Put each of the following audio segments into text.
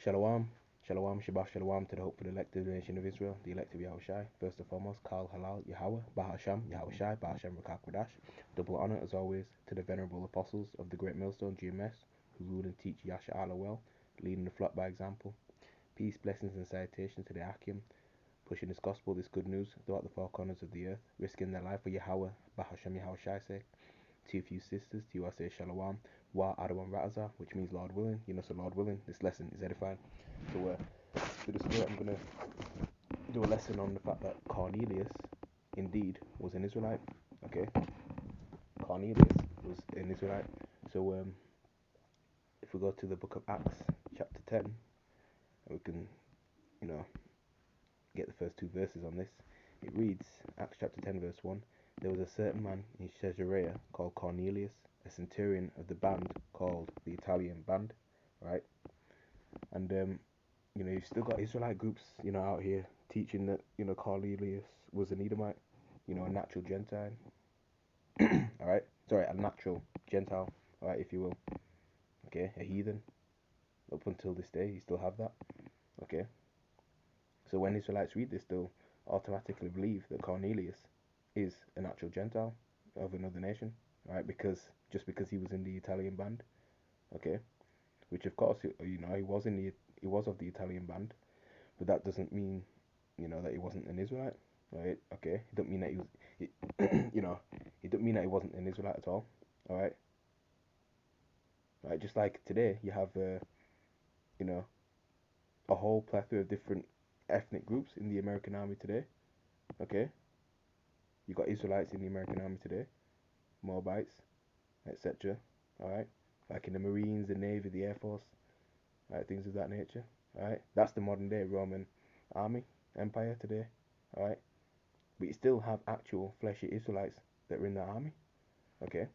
Shalom, Shalom, Shabbat Shalom to the hopeful elected nation of Israel, the elect of Yahushai. First and foremost, Kal Halal Yahweh, Bahasham, Yahushai, Bahasham Rakak Radash. Double honor, as always, to the venerable apostles of the great millstone GMS, who rule and teach Yasha Allah well, leading the flock by example. Peace, blessings, and salutations to the Akim, pushing this gospel, this good news, throughout the four corners of the earth, risking their life for Yahweh, Bahasham Yahushai's sake. To a few sisters, to you I say Shalom, Wa Adawan Ra'azah, which means Lord willing. You know, so Lord willing, this lesson is edifying. So, for this day, I'm going to do a lesson on the fact that Cornelius, indeed, was an Israelite. Okay? Cornelius was an Israelite. So, if we go to the book of Acts, chapter 10, we can, you know, get the first two verses on this. It reads, Acts chapter 10, verse 1. There was a certain man in Caesarea called Cornelius, a centurion of the band called the Italian band, right? And you know, you've still got Israelite groups, you know, out here teaching that, you know, Cornelius was an Edomite, you know, a natural Gentile. All right, sorry, a natural Gentile, all right, if you will. Okay, a heathen. Up until this day, you still have that. Okay. So when Israelites read this, they'll automatically believe that Cornelius is a natural Gentile of another nation, right? Because just because he was in the Italian band, okay, which of course, you know, he was of the Italian band, but that doesn't mean, you know, that he wasn't an Israelite, right? Okay, it don't mean that he was, you know, it don't mean that he wasn't an Israelite at all, all right? Right, just like today, you have, you know, a whole plethora of different ethnic groups in the American army today, okay? You got Israelites in the American army today, Moabites, etc. Alright, like in the Marines, the Navy, the Air Force, right, things of that nature. Alright, that's the modern day Roman army empire today. Alright, but you still have actual fleshy Israelites that are in the army. Okay,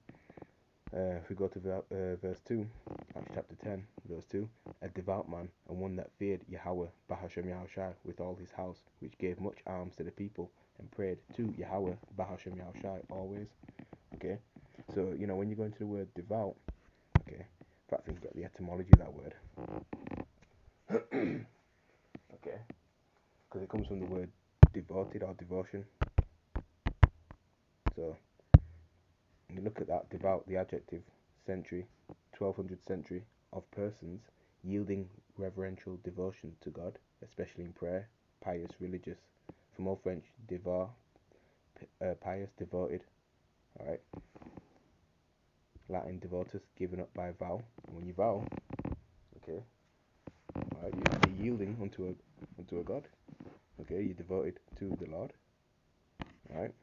if we go to verse 2, Acts chapter 10, verse 2, a devout man and one that feared Yahweh, Bahashem Yahushai, with all his house, which gave much alms to the people and prayed to Yahweh, Bahashem Yahushai, always. Okay, so, you know, when you go into the word devout, okay, in fact, I can get the etymology of that word. Okay, because it comes from the word devoted or devotion. So, when you look at that, devout, the adjective, century, 1200th century, of persons yielding reverential devotion to God, especially in prayer, pious, religious. From Old French, devoir, pious, devoted. Alright. Latin, devotus, given up by vow. And when you vow, okay, alright, you're yielding unto a God. Okay, you're devoted to the Lord. Alright.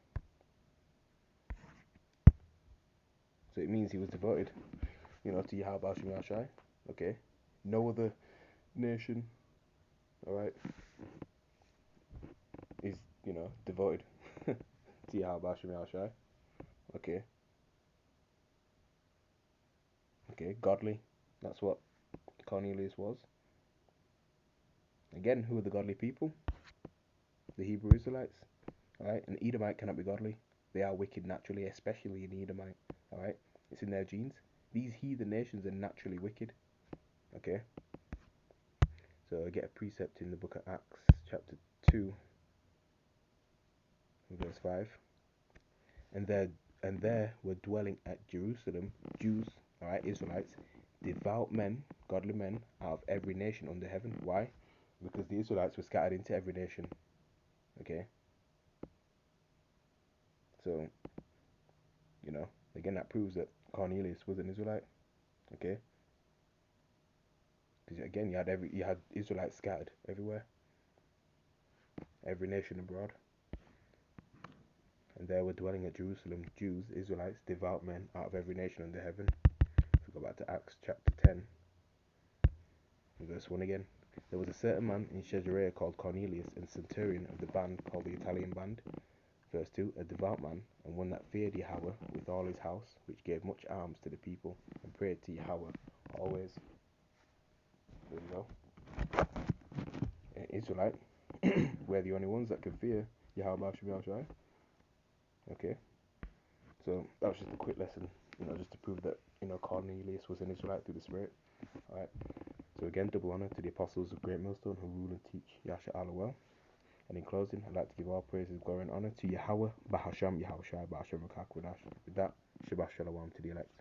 So it means he was devoted, you know, to Yahweh Shai. Okay. No other nation, alright, is, you know, devoted to Yahweh Shai. Okay. Okay, godly. That's what Cornelius was. Again, who are the godly people? The Hebrew Israelites. Alright, an Edomite cannot be godly. They are wicked naturally, especially an Edomite. Alright, it's in their genes. These heathen nations are naturally wicked. Okay. So I get a precept in the book of Acts, chapter 2, verse 5. And there were dwelling at Jerusalem Jews, alright, Israelites, devout men, godly men, out of every nation under heaven. Why? Because the Israelites were scattered into every nation. Okay. So, you know, again, that proves that Cornelius was an Israelite. Okay. Because again, you had Israelites scattered everywhere, every nation abroad. And there were dwelling at Jerusalem Jews, Israelites, devout men out of every nation under heaven. If we go back to Acts chapter 10, verse 1 again. There was a certain man in Caesarea called Cornelius, a centurion of the band called the Italian band. Verse 2, a devout man, and one that feared Yahweh with all his house, which gave much alms to the people, and prayed to Yahweh always. There you go. Israelite, we're the only ones that can fear Yahweh Shai. Okay, so that was just a quick lesson, you know, just to prove that, you know, Cornelius was an Israelite through the Spirit. Alright, So again, double honor to the apostles of Great Millstone who rule and teach Yasha Allah well. And in closing, I'd like to give all praises, glory, and honor to Yahweh, Bahasham, Yahweh Shai, Bahasham Rakakwadash. With that, Shabbat Shalom to the elect.